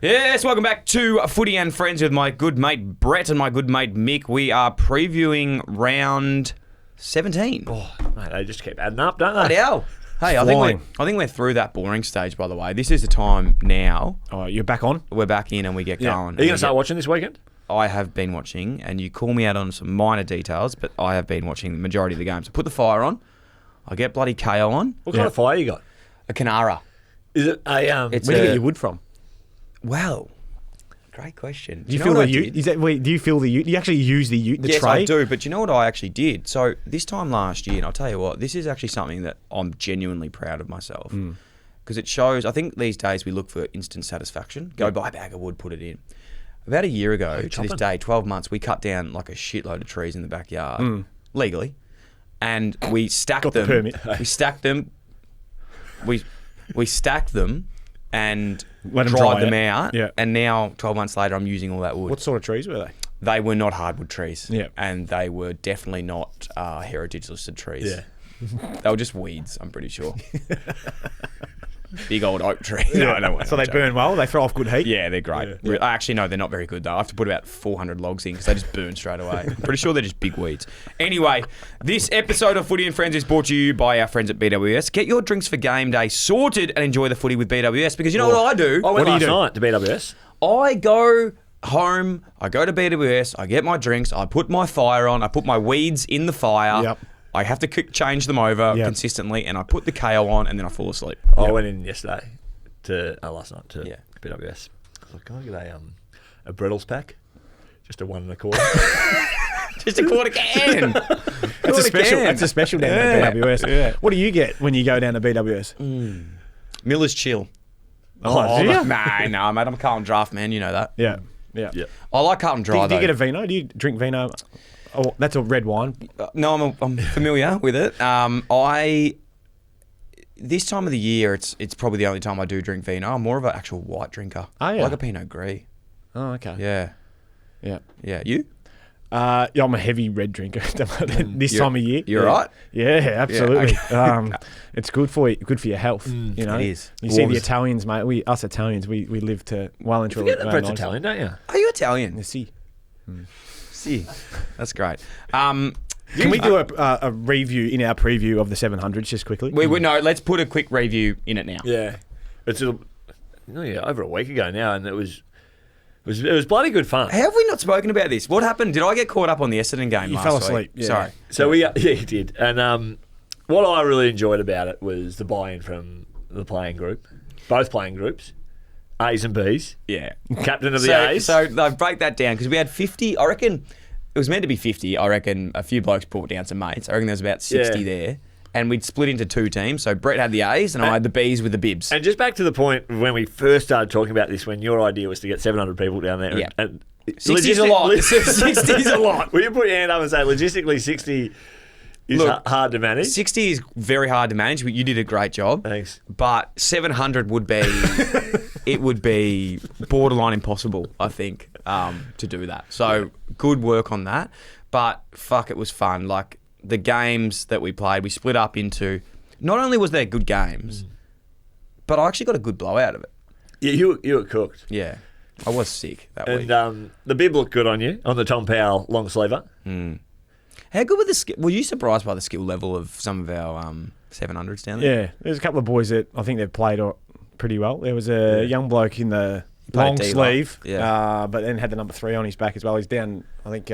Yes, welcome back to Footy and Friends with my good mate Brett and my good mate Mick. We are previewing round 17. Oh, mate, they just keep adding up, don't they? Bloody hell. Hey, I think we're through that boring stage, by the way. This is the time now. Oh, you're back on? We're back in and we get going. Are you going to start watching this weekend? I have been watching, and you call me out on some minor details, but I have been watching the majority of the games. I put the fire on. I get bloody KO on. What kind of fire you got? A Canara. Is it a... Where do you get your wood from? Well, great question. Do you feel the ute? Do you feel the ute? Do you actually use the ute, the yes, tray? Yes, I do. But you know what I actually did? So this time last year, and I'll tell you what, this is actually something that I'm genuinely proud of myself. Because it shows, I think these days we look for instant satisfaction. Go buy a bag of wood, put it in. About a year ago, to this day, 12 months, we cut down like a shitload of trees in the backyard, legally. And we stacked them. The permit. We stacked them. We stacked them and Let them dried dry them it. out. Yeah. And now, 12 months later, I'm using all that wood. What sort of trees were they? They were not hardwood trees. Yeah. And they were definitely not heritage listed trees. Yeah. They were just weeds, I'm pretty sure. Big old oak tree. No, So they burn well? They throw off good heat? Yeah, they're great. Yeah. Actually, no, they're not very good, though. I have to put about 400 logs in because they just burn straight away. I'm pretty sure they're just big weeds. Anyway, this episode of Footy and Friends is brought to you by our friends at BWS. Get your drinks for game day sorted and enjoy the footy with BWS because you know what I do? I went What do you last do? night to BWS. I go home, I go to BWS, I get my drinks, I put my fire on, I put my weeds in the fire. Yep. I have to change them over Yep. consistently, and I put the KO on, and then I fall asleep. I went in yesterday last night to BWS. I was like, can I get a Brettles pack? Just a 1 1/4. Just a quarter can. That's a special. That's a special down at BWS. Yeah. What do you get when you go down to BWS? Miller's chill. Oh, do you? Nah, mate. I'm a Carlton Draft man. You know that. Yeah. I like Carlton Dry, Do you though. get a vino? Do you drink vino? Oh, that's a red wine. No, I'm familiar with it. This time of the year, it's probably the only time I do drink vino. I'm more of an actual white drinker. Oh, yeah. I like a Pinot Gris. Oh, okay. Yeah. Yeah. You? Yeah, I'm a heavy red drinker this time of year. You're right. Yeah, absolutely. Yeah, it's good for you, good for your health. You know, it is. You see the Italians, mate. Us Italians, we live to well into You get the Brett's Italian, don't you? Are you Italian? See. See. That's great. Can we do a review in our preview of the 700s just quickly? No, let's put a quick review in it now. Yeah. It's over a week ago now, and it was bloody good fun. Have we not spoken about this? What happened? Did I get caught up on the Essendon game You last fell week? asleep. Yeah. Sorry. So you did. And what I really enjoyed about it was the buy-in from the playing group, both playing groups, A's and B's. Yeah. Captain of the A's. So I break that down because we had 50. I reckon it was meant to be 50. I reckon a few blokes brought down some mates. I reckon there was about 60 there. And we'd split into two teams. So Brett had the A's and I had the B's with the bibs. And just back to the point when we first started talking about this, when your idea was to get 700 people down there. Yeah. And 60 is a lot. 60 is a lot. Will you put your hand up and say, logistically, 60 is hard to manage? 60 is very hard to manage. You did a great job. Thanks. But 700 would be, it would be borderline impossible, I think, to do that. So good work on that. But fuck, it was fun. Like the games that we played, we split up into, not only was there good games, but I actually got a good blow out of it. Yeah, you were cooked. Yeah. I was sick that week. And the bib looked good on you, on the Tom Powell long sleever. How good were the skill? Were you surprised by the skill level of some of our 700s down there? Yeah, there's a couple of boys that I think they've played pretty well. There was a young bloke in the played long D-line. sleeve, Yeah. but then had the number 3 on his back as well. He's down, I think,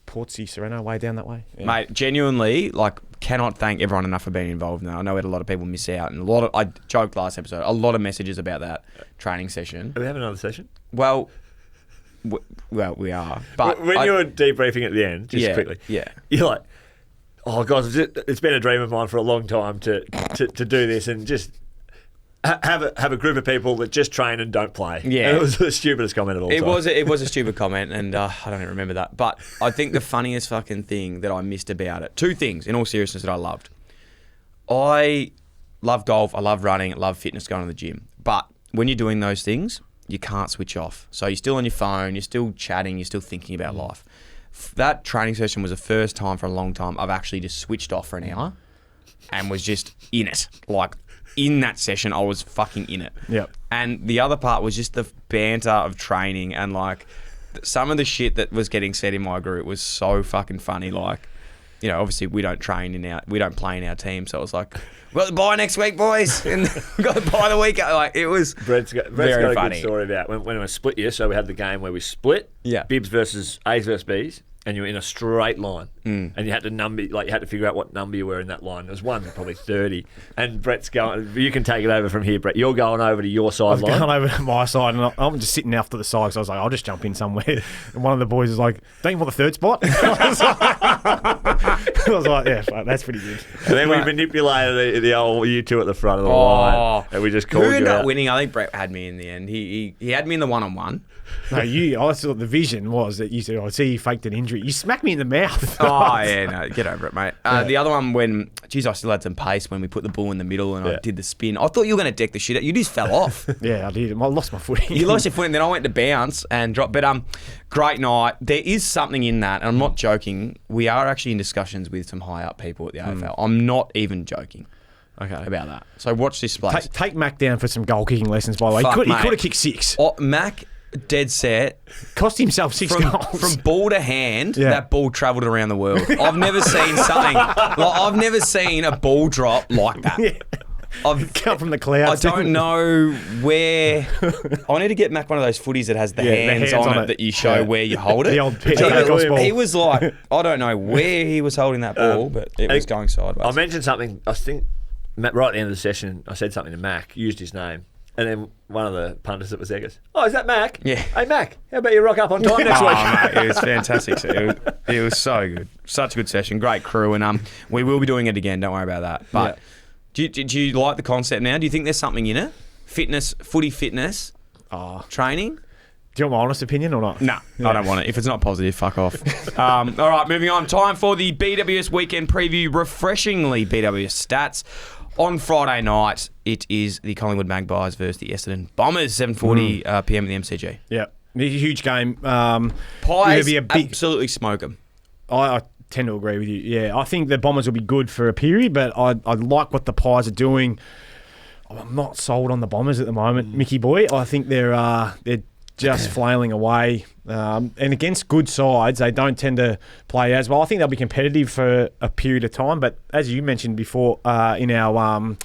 Portsea, Sereno, way down that way. Yeah. Mate, genuinely, cannot thank everyone enough for being involved in that. I know we had a lot of people miss out, and I joked last episode, a lot of messages about that training session. Are we having another session? Well, we are. But when you were debriefing at the end, just quickly, you're like, oh, guys, it's been a dream of mine for a long time to do this and just have a group of people that just train and don't play. Yeah. And it was the stupidest comment of all time. It was a stupid comment, and I don't even remember that. But I think the funniest fucking thing that I missed about it, two things, in all seriousness, that I loved. I love golf, I love running, I love fitness, going to the gym. But when you're doing those things, you can't switch off. So you're still on your phone, you're still chatting, you're still thinking about life. That training session was the first time for a long time I've actually just switched off for an hour and was just in it. In that session, I was fucking in it. Yep. And the other part was just the banter of training and like some of the shit that was getting said in my group was so fucking funny. Like, you know, obviously we don't play in our team, so it was like, we've got the bye next week, boys, and we've got the bye the week. Like, it was Brett's got very a funny. good story about when I split year. So we had the game where we split, Bibs versus A's versus B's, and you were in a straight line, and you had to figure out what number you were in that line. There was one probably 30, and Brett's going. You can take it over from here, Brett. You're going over to your side line. I've gone over to my side, and I'm just sitting off to the side. So I was like, I'll just jump in somewhere. And one of the boys was like, "Don't you want the third spot?" I was like, "Yeah, fuck, that's pretty good." And then we manipulated the old you two at the front of the line, and we just called Who you ended out. up winning? I think Brett had me in the end. He had me in the 1-on-1. No, I thought the vision was that you said, "I see you faked an injury." You smacked me in the mouth. Oh, yeah, no, get over it, mate. The other one when, I still had some pace when we put the ball in the middle and I did the spin. I thought you were going to deck the shit out. You just fell off. Yeah, I did. I lost my footing. You lost your footing, then I went to bounce and drop. But great night. There is something in that, and I'm not joking. We are actually in discussions with some high up people at the AFL. I'm not even joking. Okay. About that. So watch this place. Take Mac down for some goal kicking lessons, by the way. He could have kicked 6. Oh, Mac, dead set. Cost himself 6 goals. From ball to hand, that ball travelled around the world. I've never seen something. I've never seen a ball drop like that. Yeah. I've come from the clouds. I don't know where. I need to get Mac one of those footies that has the hands on it that you show where you hold it. The old ball. He was like, I don't know where he was holding that ball, but it was going sideways. I mentioned something, I think, right at the end of the session, I said something to Mac, used his name, and then one of the punters that was there goes, "Oh, is that Mac? Yeah. Hey, Mac, how about you rock up on time next week?" Mate, it was fantastic. It was so good. Such a good session. Great crew. And we will be doing it again. Don't worry about that. But do you like the concept now? Do you think there's something in it? Fitness, footy fitness, training? Do you want my honest opinion or not? No, I don't want it. If it's not positive, fuck off. All right, moving on. Time for the BWS weekend preview. Refreshingly BWS stats. On Friday night, it is the Collingwood Magpies versus the Essendon Bombers, 7:40 p.m. at the MCG. Yeah, it's a huge game. Pies absolutely smoke them. I tend to agree with you. Yeah, I think the Bombers will be good for a period, but I like what the Pies are doing. I'm not sold on the Bombers at the moment, Mickey boy. I think they're just flailing away. And against good sides, they don't tend to play as well. I think they'll be competitive for a period of time. But as you mentioned before in our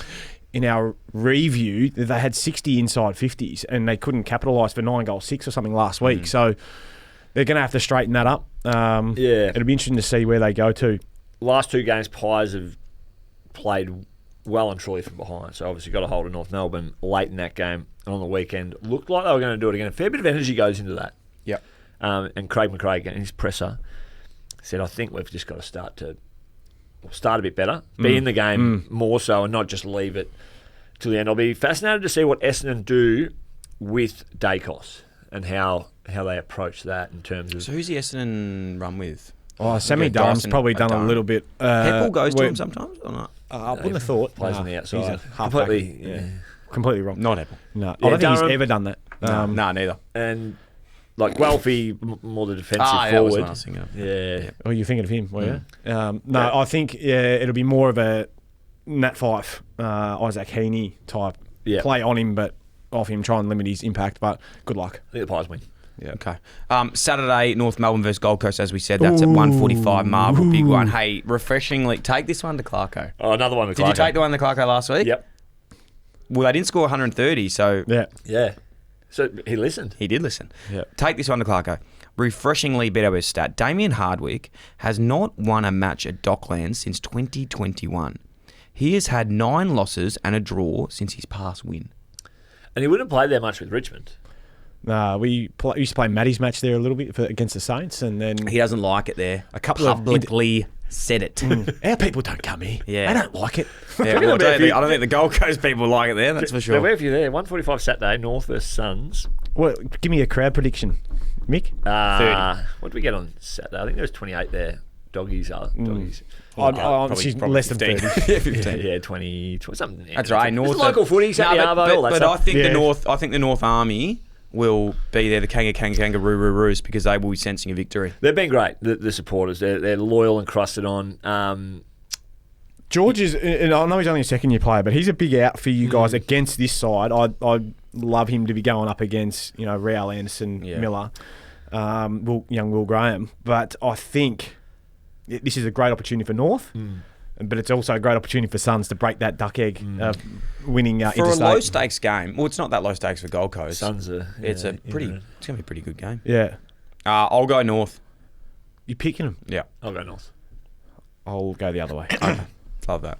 review, they had 60 inside 50s and they couldn't capitalise for 9-6 or something last week. So they're going to have to straighten that up. It'll be interesting to see where they go to. Last 2 games, Pies have played well and truly from behind. So obviously got a hold of North Melbourne late in that game. And on the weekend, looked like they were going to do it again. A fair bit of energy goes into that. Yep. And Craig McRae, in his presser, said, I think we've just got to start a bit better, be in the game more so and not just leave it till the end. I'll be fascinated to see what Essendon do with Dacos and how they approach that in terms of... So who's the Essendon run with? Oh, Sammy Dunham's probably done a little bit... Heppel goes to him sometimes or not? I wouldn't have thought. Plays on the outside. Completely wrong. Not Heppel. No, I don't think he's ever done that. No, neither. And... Like Guelphy, more the defensive forward. That was what I was thinking of. Yeah. Oh, you're thinking of him, were you? No, I think it'll be more of a Nat Fife, Isaac Heaney type play on him, but off him, try and limit his impact. But good luck. I think the Pies win. Yeah. Okay. Saturday, North Melbourne versus Gold Coast, as we said. That's at 1:45. Marvel, big one. Hey, refreshingly, take this one to Clarko. Oh, another one to Clarko. Did you take the one to Clarko last week? Yep. Well, they didn't score 130, so... Yeah. So he listened. He did listen. Yeah. Take this one to Clarko. Refreshingly BWS stat. Damien Hardwick has not won a match at Docklands since 2021. He has had 9 losses and a draw since his past win. And he wouldn't play there much with Richmond. We used to play Matty's match there a little bit against the Saints, and then... He doesn't like it there. A couple publicly said it. Our people don't come here. Yeah. They don't like it. Yeah, well, I don't think the Gold Coast people like it there, that's for sure. Where have you there? 1:45 Saturday, North versus Suns. Well, give me a crowd prediction, Mick. 30. What did we get on Saturday? I think there was 28 there. Doggies are doggies. She's less than 30. 15. Yeah, 20 something. That's right. North local footy, but I think the North Army will be there, the kangaroo-roos, because they will be sensing a victory. They've been great, the supporters. They're loyal and crusted on. George is, and I know he's only a second-year player, but he's a big out for you guys against this side. love him to be going up against, Real Anderson, Miller, young Will Graham. But I think this is a great opportunity for North. But it's also a great opportunity for Suns to break that duck egg of winning for interstate. a low stakes game. Well, it's not that low stakes for Gold Coast. Suns are. It's going to be a pretty good game. Yeah. I'll go North. You picking them? Yeah, I'll go North. I'll go the other way. Okay. Love that.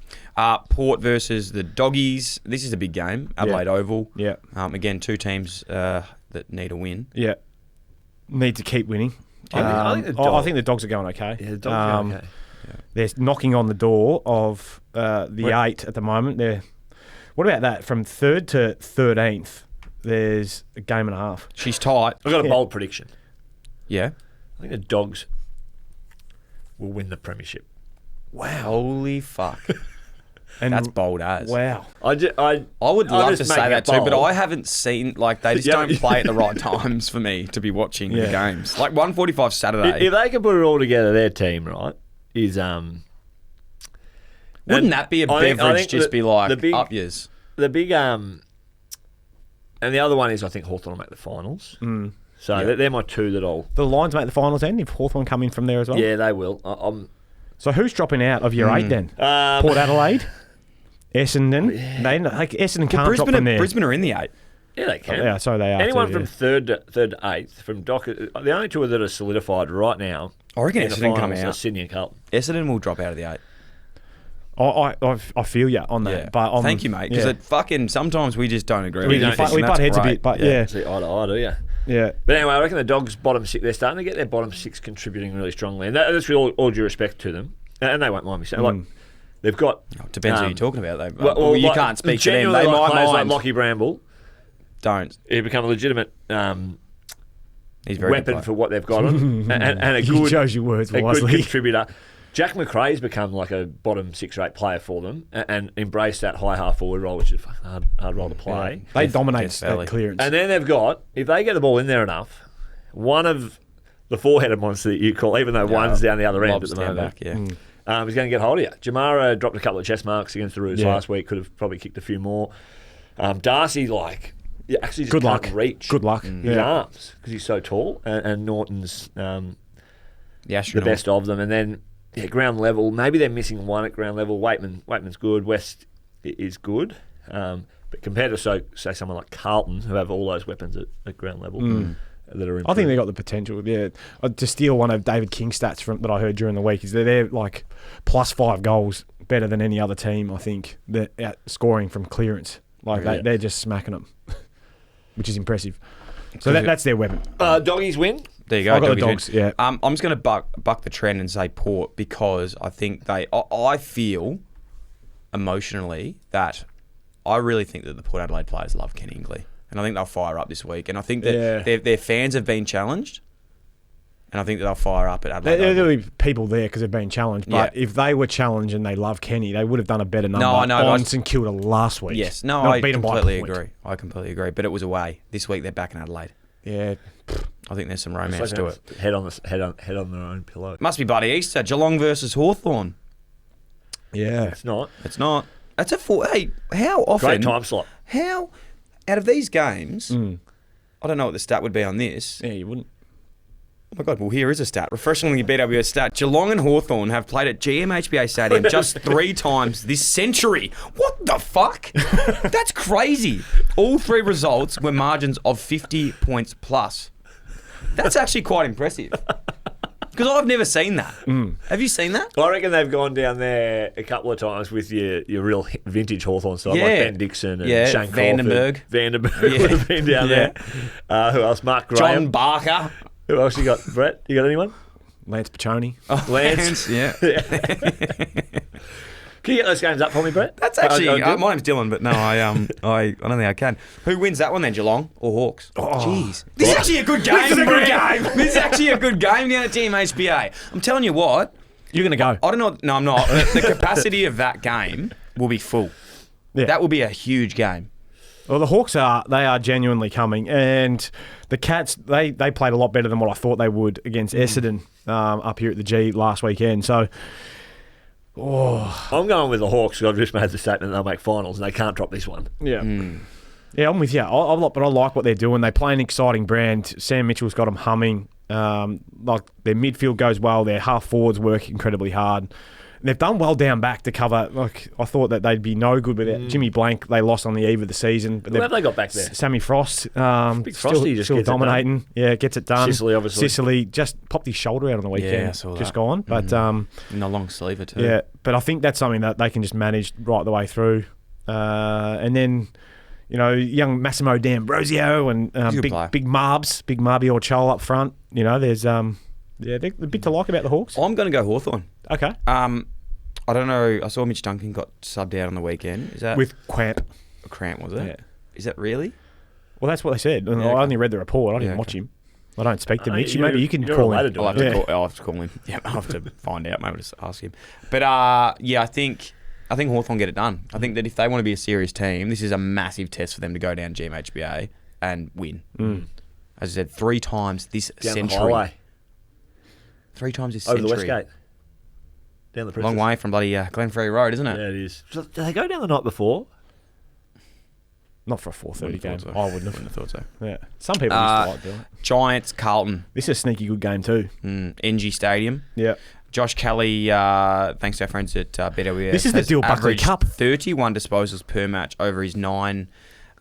Port versus the Doggies. This is a big game. Adelaide Oval. Yeah. Again, two teams that need a win. Yeah. Need to keep winning. I think the Dogs are going okay. Yeah, the Dogs are okay. They're knocking on the door of the 8 at the moment. What about that? From 3rd to 13th, there's a game and a half. She's tight. I've got a bold prediction. Yeah. I think the Dogs will win the premiership. Wow. Holy fuck. And that's bold as. Wow. I would love to say that too, but I haven't seen, they just don't play at the right times for me to be watching the games. 1:45 Saturday. If they can put it all together, their team, right, is... Wouldn't that be a beverage just be up yours? The big... and the other one is I think Hawthorn will make the finals. So they're my two that I'll... The Lions make the finals then, if Hawthorn come in from there as well? Yeah, they will. So who's dropping out of your 8 then? Port Adelaide? Essendon? Yeah. Essendon can't drop from there. Brisbane are in the 8. Yeah, they can. Yeah, so they are. Anyone from 3rd to 8th, from Docker, the only two that are solidified right now... I reckon Essendon come out. Sydney and Carlton. Essendon will drop out of the 8. I feel you on that. Yeah. But thank you, mate. Because sometimes we just don't agree. We butt heads a bit, but yeah. See, eye to eye, do you? Yeah. But anyway, I reckon the Dogs bottom 6, they're starting to get their bottom 6 contributing really strongly. And that's really all due respect to them. And they won't mind me saying. They've got... depends who you're talking about, though. Well, you can't speak to them. They might mind. Like Lockie Bramble. Don't. He become a legitimate He's very weapon for what they've got on. and a good... You chose your words wisely. Good contributor. Jack McRae's become like a bottom 6 or 8 player for them and embraced that high half forward role, which is a hard role to play. Yeah. They dominate that clearance. And then they've got, if they get the ball in there enough, one of the four-headed monster that you call, even though one's down the other end at the moment, back, he's going to get hold of you. Jamara dropped a couple of chest marks against the Roos last week, could have probably kicked a few more. Darcy, actually just can't reach Good luck. his arms because he's so tall. And Norton's the best of them. And then... Yeah, ground level. Maybe they're missing one at ground level. Waitman's good. West is good. But compared to, say, someone like Carlton, who have all those weapons at ground level that are improved. I think they got the potential. Yeah, to steal one of David King's stats that I heard during the week is they're +5 goals better than any other team. I think they're out scoring from clearance. They're just smacking them, which is impressive. So that's their weapon. Doggies win. There you go. I've got the Dogs. Yeah. I'm just going to buck the trend and say Port because I think I feel emotionally that I really think that the Port Adelaide players love Ken Ingley, and I think they'll fire up this week. And I think that their fans have been challenged, and I think that they'll fire up at Adelaide. There'll be people there because they've been challenged. But if they were challenged and they love Kenny, they would have done a better number on St Kilda last week. Yes. No, I completely agree. I completely agree. But it was away. This week they're back in Adelaide. Yeah. I think there's some romance to it. Head on their own pillow. Must be bloody Easter. Geelong versus Hawthorn. Yeah. It's not. That's a full... Hey, how often... Great time slot. How... Out of these games... I don't know what the stat would be on this. Yeah, you wouldn't. Oh my God, well here is a stat. Refreshingly BWS stat. Geelong and Hawthorn have played at GMHBA Stadium just 3 times this century. What the fuck? That's crazy. All 3 results were margins of 50 points plus. That's actually quite impressive. Because I've never seen that. Have you seen that? I reckon they've gone down there a couple of times with your real vintage Hawthorn style, like Ben Dixon and Shane Vandenberg. Vandenberg would have been down there. Who else? Mark Graham. John Barker. Who else you got, Brett? You got anyone? Lance Piccioni. Oh, Lance. Yeah. Can you get those games up for me, Brett? That's actually... my name's Dylan, but no, I don't think I can. Who wins that one then, Geelong or Hawks? Jeez. This is actually a good game. This is actually a good game down at GMHBA. I'm telling you what. You're going to go. I don't know. No, I'm not. The capacity of that game will be full. Yeah. That will be a huge game. Well, the Hawks are genuinely coming, and the Cats they played a lot better than what I thought they would against Essendon up here at the G last weekend. So, I'm going with the Hawks because I've just made the statement they'll make finals and they can't drop this one. Yeah, Yeah, I'm with you. But I like what they're doing. They play an exciting brand. Sam Mitchell's got them humming. Like their midfield goes well. Their half forwards work incredibly hard. And they've done well down back to cover. Like I thought that they'd be no good without Jimmy Blank. They lost on the eve of the season. But who have they got back there? Sammy Frost. Big Frosty just still gets dominating. Yeah, gets it done. Sicily, obviously. Sicily just popped his shoulder out on the weekend. Yeah, I saw that. Just gone. But in a long sleever too. yeah, but I think that's something that they can just manage right the way through. And then, young Massimo D'Ambrosio and big Marbs, big Marby Orchol up front. There's they're a bit to like about the Hawks. I'm going to go Hawthorn. Okay. I don't know. I saw Mitch Duncan got subbed out on the weekend. Is that with Cramp? Cramp, was it? Yeah. Is that really? Well, that's what they said. And I only read the report. I didn't watch him. I don't speak to Mitch. Maybe you can call him. I'll have to call him. Yeah, I'll have to find out. Maybe just ask him. But I think Hawthorn get it done. I think that if they want to be a serious team, this is a massive test for them to go down GMHBA and win. As I said, 3 times this down century. The highway. 3 times this over century. Over the Westgate. Down the Long way from bloody Glenferrie Road, isn't it? Yeah, it is. So, did they go down the night before? Not for a 4:30 game. So. I wouldn't have thought so. Yeah. Some people used to like doing it. Giants, Carlton. This is a sneaky good game too. NG Stadium. Yeah. Josh Kelly, thanks to our friends at BWS. This is the Dyl Buckley Cup. 31 disposals per match over his 9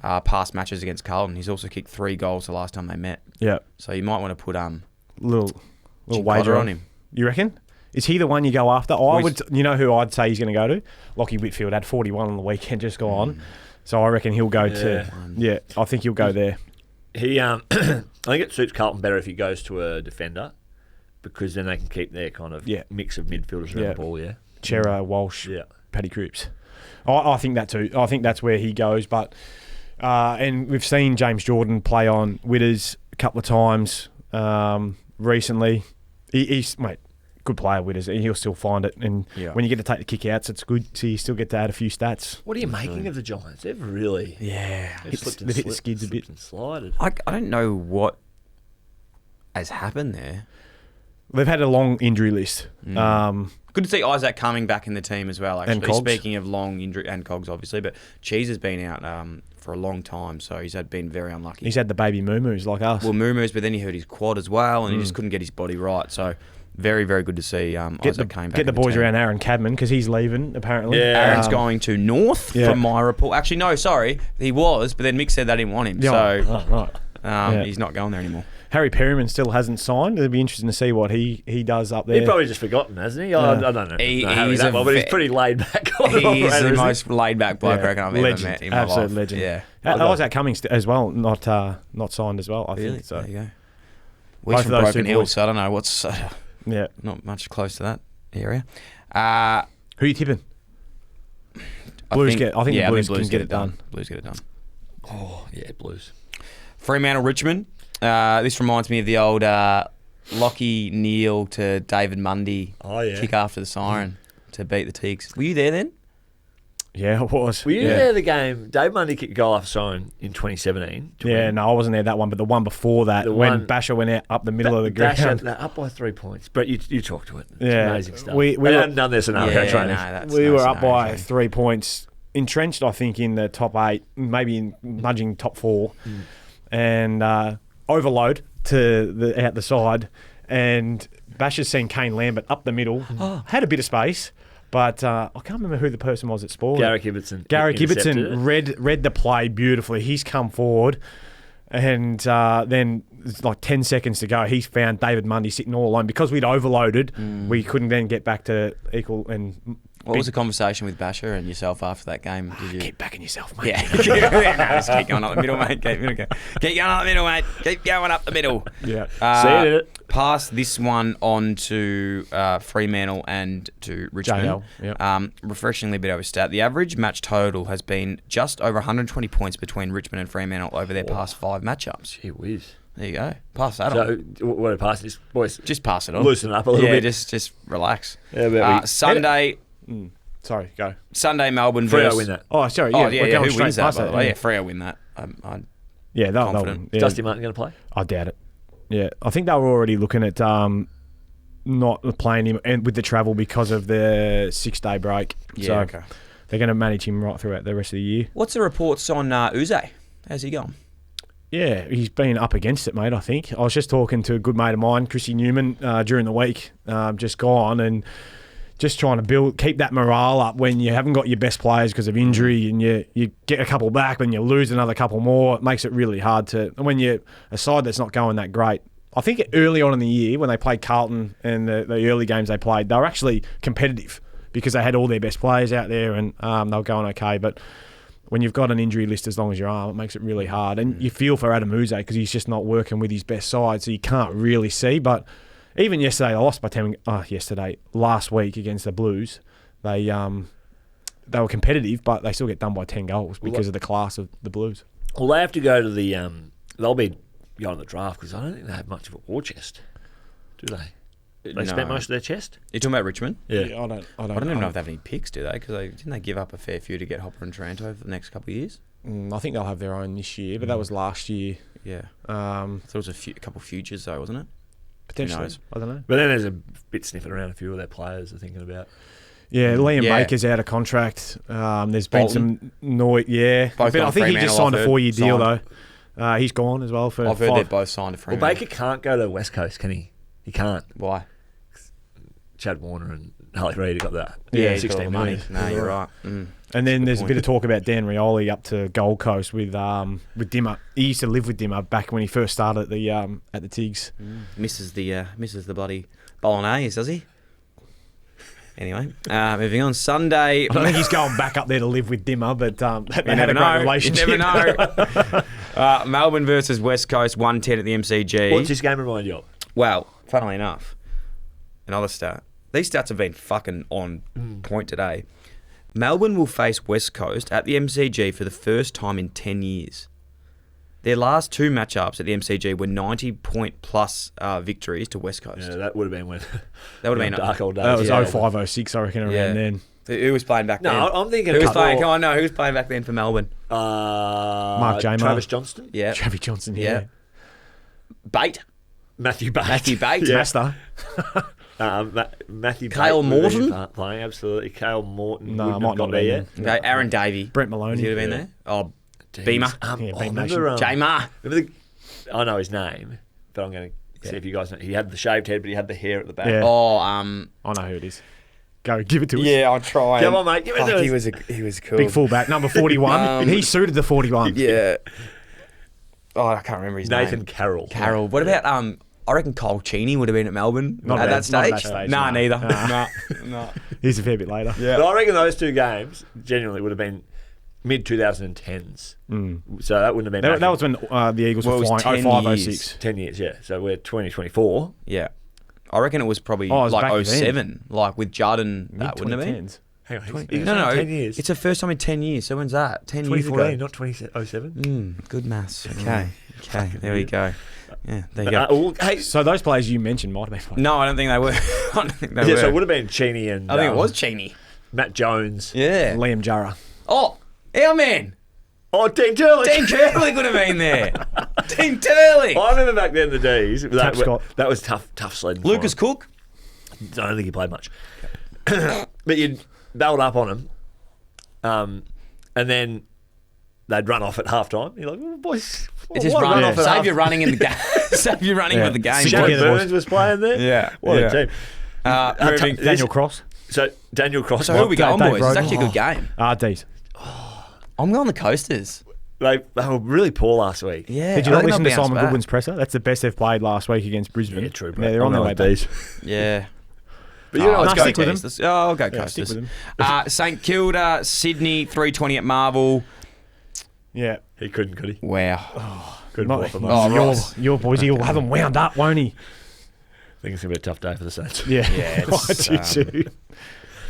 past matches against Carlton. He's also kicked 3 goals the last time they met. Yeah. So you might want to put little wager on him. You reckon? Is he the one you go after? I would. You know who I'd say he's going to go to? Lockie Whitfield had 41 on the weekend just gone. So I reckon he'll go to. Yeah, I think he'll go there. He, I think it suits Carlton better if he goes to a defender, because then they can keep their kind of mix of midfielders around the ball. Yeah, Chera, Walsh, Paddy Cripps. I think that too. I think that's where he goes. But and we've seen James Jordan play on Witters a couple of times recently. He's good player, Witters. He'll still find it. And when you get to take the kick outs, it's good. So you still get to add a few stats. What are you making of the Giants? They've really they've hit the skids a bit and slided. I don't know what has happened there. They've had a long injury list. Good to see Isaac coming back in the team as well, actually. And Cogs. Speaking of long injury, and Cogs obviously, but Cheese has been out for a long time, so he's been very unlucky. He's had the baby moo-moos like us. Well, moo-moos, but then he hurt his quad as well, and he just couldn't get his body right. So very, very good to see Isaac came back. Get the boys around Aaron Cadman, because he's leaving, apparently. Yeah. Aaron's going to North from my report. Actually, no, sorry. He was, but then Mick said they didn't want him. He's not going there anymore. Harry Perryman still hasn't signed. It'll be interesting to see what he does up there. He's probably just forgotten, hasn't he? I don't know. But he's pretty laid back. He's the most laid back bloke I reckon I've ever met in my life. Absolute legend. Yeah. Isaac Cummings as well, not signed as well, I think. So. There you go. We're from Broken Hill, so I don't know what's... not much close to that area. Who are you tipping? I think the Blues can get it done. Blues get it done. Oh, yeah, Blues. Fremantle, Richmond. This reminds me of the old Lockie Neal to David Mundy kick after the siren to beat the Teagues. Were you there then? Yeah, I was. Were you there the game? Dave Mundy kicked a goal after siren in 2017. Yeah, no, I wasn't there that one, but the one before that, when Basher went out up the middle of the ground. Basher, up by 3 points. But you talked to it. It's amazing stuff. We hadn't done this scenario training. We were up by 3 points, entrenched, I think, in the top 8, maybe nudging top 4, and overload to out the side, and Basher's seen Kane Lambert up the middle, had a bit of space. But I can't remember who the person was at Sport. Garrick Ibbotson. Garrick Ibbotson read the play beautifully. He's come forward, and then it's like 10 seconds to go. He's found David Mundy sitting all alone. Because we'd overloaded, we couldn't then get back to equal. And what was the conversation with Basher and yourself after that game? Did you keep backing yourself, mate? Yeah. Just keep going up the middle, mate. Keep going up the middle, mate. Keep going up the middle. Yeah. See it. Pass this one on to Fremantle and to Richmond. Refreshingly bit of a stat. The average match total has been just over 120 points between Richmond and Fremantle over their past 5 matchups. Gee whiz. There you go. Pass that on. So, what do I pass this, boys? Just pass it on. Loosen it up a little bit. Yeah, just relax. Sunday. Sorry, go. Sunday, Melbourne Freo win that. Oh, sorry. Who wins that, by the way? Yeah, Freo win that. They'll win. Yeah. Dusty Martin going to play? I doubt it. Yeah, I think they were already looking at not playing him and with the travel because of the 6-day break. Yeah, so okay. They're going to manage him right throughout the rest of the year. What's the reports on Uze? How's he going? Yeah, he's been up against it, mate, I think. I was just talking to a good mate of mine, Chrissy Newman, during the week, just gone, and just trying to keep that morale up when you haven't got your best players because of injury, and you get a couple back, when you lose another couple more, it makes it really hard to. And when you're a side that's not going that great, I think early on in the year when they played Carlton and the early games they played, they were actually competitive because they had all their best players out there and they were going okay. But when you've got an injury list as long as your arm, it makes it really hard. And you feel for Adam Uze because he's just not working with his best side, so you can't really see. But even yesterday, they lost by 10. Last week against the Blues, they were competitive, but they still get done by 10 goals because of the class of the Blues. Well, they have to go to the. They'll be going to the draft because I don't think they have much of a war chest, do they? They spent most of their chest. You're talking about Richmond? Yeah, I don't even know if they have any picks, do they? Because didn't they give up a fair few to get Hopper and Taranto for the next couple of years? I think they'll have their own this year, but that was last year. Yeah. I thought it was a couple of futures though, wasn't it? Potentially. I don't know. But then there's a bit sniffing around a few of their players are thinking about. Yeah, Liam Baker's out of contract. There's been some noise. Yeah. Both I think he just signed a 4-year deal though. He's gone as well for I've heard they're both signed a Fremantle. Well, Baker can't go to the West Coast, can he? He can't. Why? Chad Warner and Harley Reid got that. Yeah, 16 money. million. No, you're right. And then there's a bit of talk about Dan Rioli up to Gold Coast with Dimmer. He used to live with Dimmer back when he first started at the Tigs. Misses the bloody bolognese, does he? Anyway, moving on. Sunday. I don't think he's going back up there to live with Dimmer, but they had a great relationship. You never know. Melbourne versus West Coast, 110 at the MCG. What's this game remind you of? Well, funnily enough, another stat. These stats have been fucking on point today. Melbourne will face West Coast at the MCG for the first time in 10 years. Their last two matchups at the MCG were 90-point-plus victories to West Coast. Yeah, that would have been when. That would have been dark old days. That was 05, 06, I reckon, around then. Who was playing back then? No, I'm thinking. Who was playing? Come on, no. Who was playing back then for Melbourne? Mark Jamer. Travis Johnston. Yeah. Travis Johnson. Yeah. Bate. Matthew Bates. Yeah. Master. Matthew Kale Bates Morton playing absolutely. Kale Morton. No, wouldn't might have got not there be yet. Okay, Aaron Davey. Brent Maloney. He would have been there. Oh, Beamer. Jamer. Jamer. I know his name, but I'm going to see if you guys know. He had the shaved head, but he had the hair at the back. Yeah. Oh, I know who it is. Go, give it to us. Yeah, I'll try. Come on, mate. Give it to us. He was cool. Big fullback, number 41. He suited the 41. Yeah. Oh, I can't remember his name. Nathan Carroll. Carroll. What about I reckon Cole Cheney would have been at Melbourne Not at that stage. Nah, neither. Nah. He's a fair bit later. Yeah. But I reckon those two games genuinely would have been mid-2010s. So that wouldn't have been... That was when the Eagles were flying. 05, 06. 10 years, yeah. So we're 2024. Yeah. I reckon it was probably it was like back 07, then. like with Judd that wouldn't have been. Hang on. No. 10 years. It's the first time in 10 years. So when's that? 10 years ago. 2014, not 2007. Good maths. Okay. There we go. Yeah, there you go. So those players you mentioned might have been. No, I don't think they were. I don't think they were. So it would have been Cheney and... I think it was Cheney. Matt Jones. Yeah. Liam Jarrah. Oh, our man. Oh, Dean Turley. Dean Turley could have been there. Dean Turley. I remember back then the days. That was tough sledding. Lucas Cook. I don't think he played much. But you'd bailed up on him. And then they'd run off at half-time. You're like, oh, boys... Just run off. Save your running in the game. Save your running with the game. Jared Burns was playing there. Yeah. What a team. Daniel Cross. So Daniel Cross. So who are we going, boys? It's actually a good game. D's. I'm going the Coasters. They were really poor last week. Yeah. Did you not listen to Simon Goodwin's presser? That's the best they've played last week against Brisbane. Yeah, true. Yeah, they're on their way back. Yeah. But let's go stick with them. I'll go Coasters. Stick with them. St Kilda, Sydney, 3:20 at Marvel. Yeah. He couldn't, could he? Wow. Your boys, he'll have them wound up, won't he? I think it's going to be a tough day for the Saints. Yeah.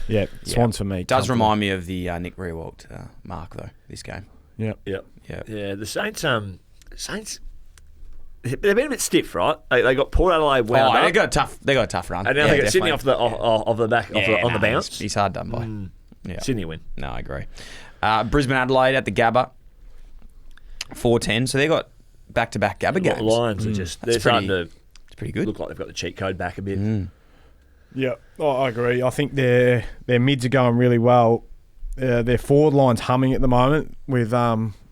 Yeah. Swans for me. Does remind me of the Nick Riewoldt mark, though, this game. Yeah. Yeah, the Saints, they've been a bit stiff, right? They got Port Adelaide wound up. They got a tough run. And now they got Sydney off the back on the bounce. He's hard done by. Yeah. Sydney win. No, I agree. Brisbane Adelaide at the Gabba. 4-10. So they got back-to-back Gabba games. The Lions are just... They're starting to... It's pretty good. Look like they've got the cheat code back a bit. Yeah, I agree. I think their mids are going really well. Their forward line's humming at the moment with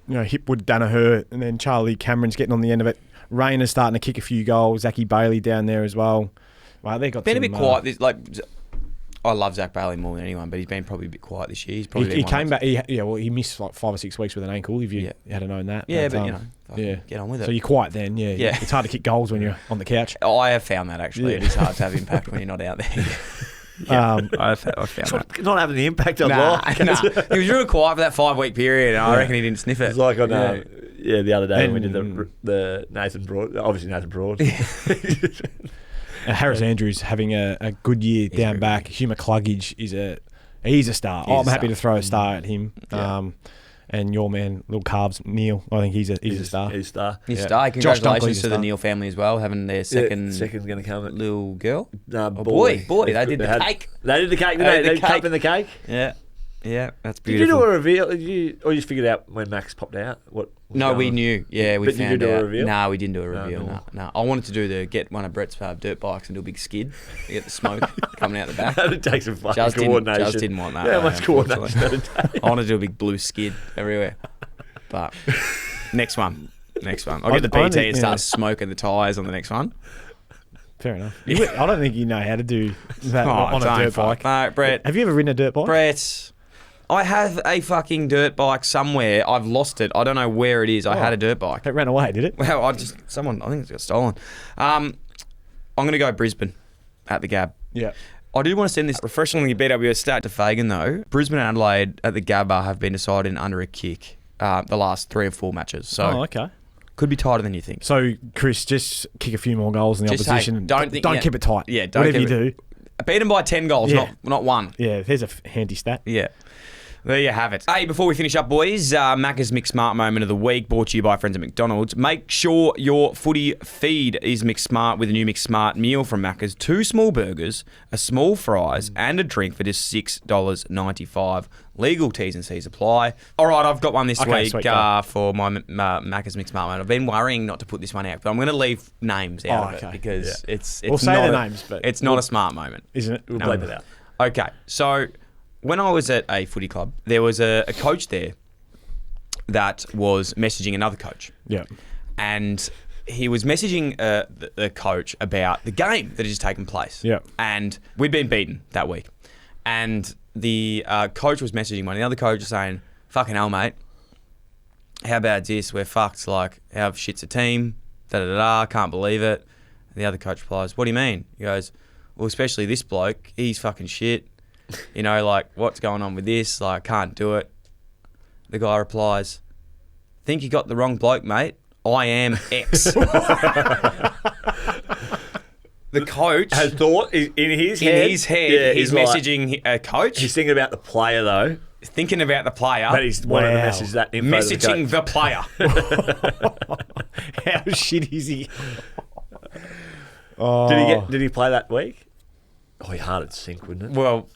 Hipwood, Danaher, and then Charlie Cameron's getting on the end of it. Rayner's starting to kick a few goals. Zachy Bailey down there as well. Well, they got been a bit quiet. I love Zach Bailey more than anyone, but he's been probably a bit quiet this year. He's probably he came back. He missed like 5 or 6 weeks with an ankle. If you had known that, but get on with it. So you're quiet then, yeah. It's hard to kick goals when you're on the couch. I have found that actually. It is hard to have impact when you're not out there. I found that. Not having the impact I'd like. He was real quiet for that 5-week period, and I reckon he didn't sniff it. It's like on the other day when we did the Nathan Broad, obviously Nathan Broad. Harris Andrews having a good year down back. Hugh McCluggage he's a star. I'm happy to throw a star at him. Yeah. And your man, Little Calves, Neil, I think he's a star. He's a star. He's a star. Congratulations to the Neil family as well, having their second's going to come. Little girl? Boy. They did the cake. They did the cake. They did the cake in the cake. Yeah, that's beautiful. Did you do a reveal? Or you just figured out when Max popped out? No, we knew. Yeah, we found out. Did you do a reveal? No, we didn't do a reveal. No. I wanted to get one of Brett's dirt bikes and do a big skid. You get the smoke coming out the back. That'd take some fucking coordination. Just didn't want that. Yeah, much coordination that'd take. I wanted to do a big blue skid everywhere. But next one. I'll get the BT and start smoking the tyres on the next one. Fair enough. I don't think you know how to do that on a dirt bike. No, Brett. Have you ever ridden a dirt bike? Brett, I have a fucking dirt bike somewhere. I've lost it. I don't know where it is. I had a dirt bike. It ran away, did it? Well, I think it got stolen. I'm going to go Brisbane at the Gab. Yeah. I do want to send this refreshingly BWS stat to Fagan, though. Brisbane and Adelaide at the Gabba have been decided in under a kick the last 3 or 4 matches. So okay. Could be tighter than you think. So, Chris, just kick a few more goals in the opposition. Don't keep it tight. Yeah, whatever you do. Beat them by 10 goals, not 1. Yeah, there's a handy stat. Yeah. There you have it. Hey, before we finish up, boys, Macca's Mix Smart Moment of the Week, brought to you by friends at McDonald's. Make sure your footy feed is Mix Smart with a new Mix Smart meal from Macca's. 2 small burgers, a small fries, and a drink for just $6.95. Legal T's and C's apply. All right, I've got one this week for my Macca's Mix Smart Moment. I've been worrying not to put this one out, but I'm going to leave names out of it because it's we'll say the names, but it's not a smart moment. Isn't it? We'll bleep it out. Okay, so when I was at a footy club, there was a coach there that was messaging another coach. Yeah. And he was messaging the coach about the game that had just taken place. Yeah. And we'd been beaten that week. And the coach was messaging one of the other coaches saying, fucking hell, mate. How bad's this? We're fucked. Like, how shit's a team? Da-da-da-da. Can't believe it. And the other coach replies, what do you mean? He goes, well, especially this bloke. He's fucking shit. You know, like, what's going on with this? Like, can't do it. The guy replies, think you got the wrong bloke, mate. I am X. The coach has thought in his head. He's messaging a coach. He's thinking about the player, though. Thinking about the player. But he's wanting to message that info messaging to the player. How shit is he? Did he play that week? Oh, he hard at sync, wouldn't it? Well,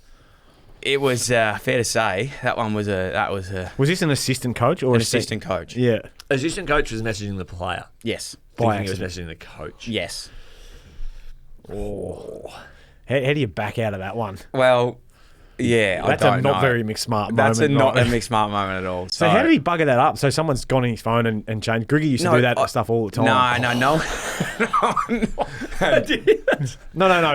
it was fair to say that one was Was this an assistant coach or an assistant coach? Yeah, assistant coach was messaging the player. Yes, By accident. He was messaging the coach. Yes. Oh, how do you back out of that one? Well, yeah, that's I don't a not know. very mixed smart moment. That's not a mixed smart moment at all. So how did he bugger that up? So someone's gone on his phone and changed. Griggy used to do that stuff all the time. No. No.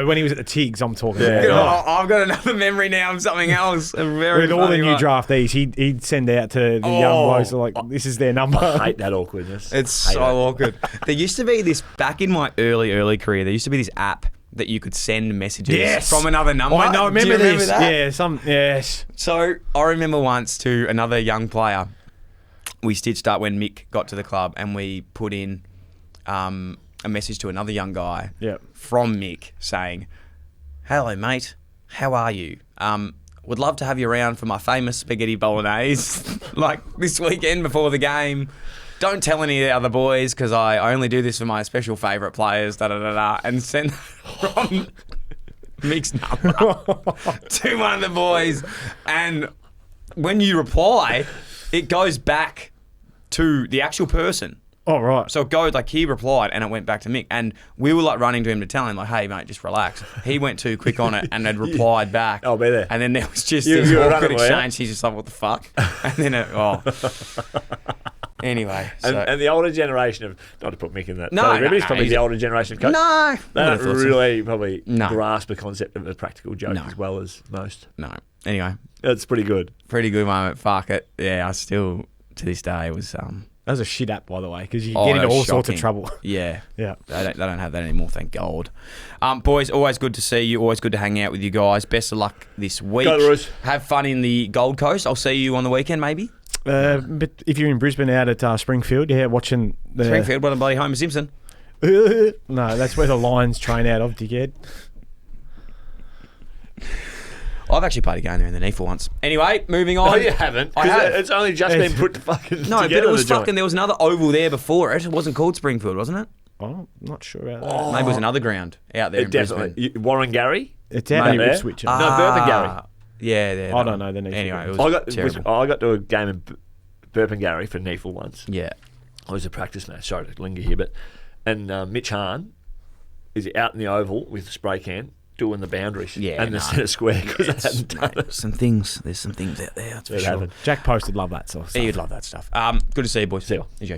When he was at the Tigs, I'm talking about. Oh, I've got another memory now of something else. With all the new draftees, he'd send out to the young boys like, this is their number. I hate that awkwardness. It's so awkward. There used to be this, back in my early career, there used to be this app that you could send messages from another number. I know, remember this. That? Yes. So I remember once to another young player, we stitched up when Mick got to the club and we put in a message to another young guy from Mick saying, hello, mate. How are you? Would love to have you around for my famous spaghetti bolognese, like this weekend before the game. Don't tell any of the other boys because I only do this for my special favourite players, and send from Mick's number to one of the boys. And when you reply, it goes back to the actual person. Oh, right. So it goes, like, he replied and it went back to Mick. And we were, like, running to him to tell him, like, hey, mate, just relax. He went too quick on it and had replied back. I'll be there. And then there was just this awkward exchange. He's just like, what the fuck? And then Anyway, and the older generation of, not to put Mick in that No, category, no, but he's no, probably he's the older generation of coach. No, They don't really probably No. grasp the concept of a practical joke No. as well as most. no. Anyway, That's pretty good. pretty good moment. Fuck it. Yeah, I still to this day was That was a shit app, by the way, because you Oh, get into that was all sorts of shocking. trouble. yeah. Yeah. They don't have that anymore, thank God. Boys, always good to see you. Always good to hang out with you guys. Best of luck this week. Go the Roos. Have fun in the Gold Coast. I'll see you on the weekend, maybe. But if you're in Brisbane out at Springfield, watching the... Springfield, what a bloody Homer Simpson. No, that's where the Lions train out of, dickhead. I've actually played a game there in the NEFL once. Anyway, moving on. No, you haven't. I have. It's only just been put to fucking No, but together, it was the joint. fucking. There was another oval there before it. It wasn't called Springfield, wasn't it? Oh, I'm not sure about that. Maybe it was another ground out there in Brisbane. Definitely. Warren Gary? It's out near There? Ipswich. No, Burp and Gary. Yeah, there. I don't know the NEFL Anyway, it ones. was terrible. I got to a game in Burp and Gary for NEFL once. Yeah. It was a practice match. Sorry to linger here, but Mitch Hahn is out in the oval with the spray can doing the boundaries and the centre square because they hadn't done it. There's some things out there. That's for It sure. happened. Jack Post would love that sort of stuff. You'd love that stuff. Good to see you, boys. See you. Enjoy.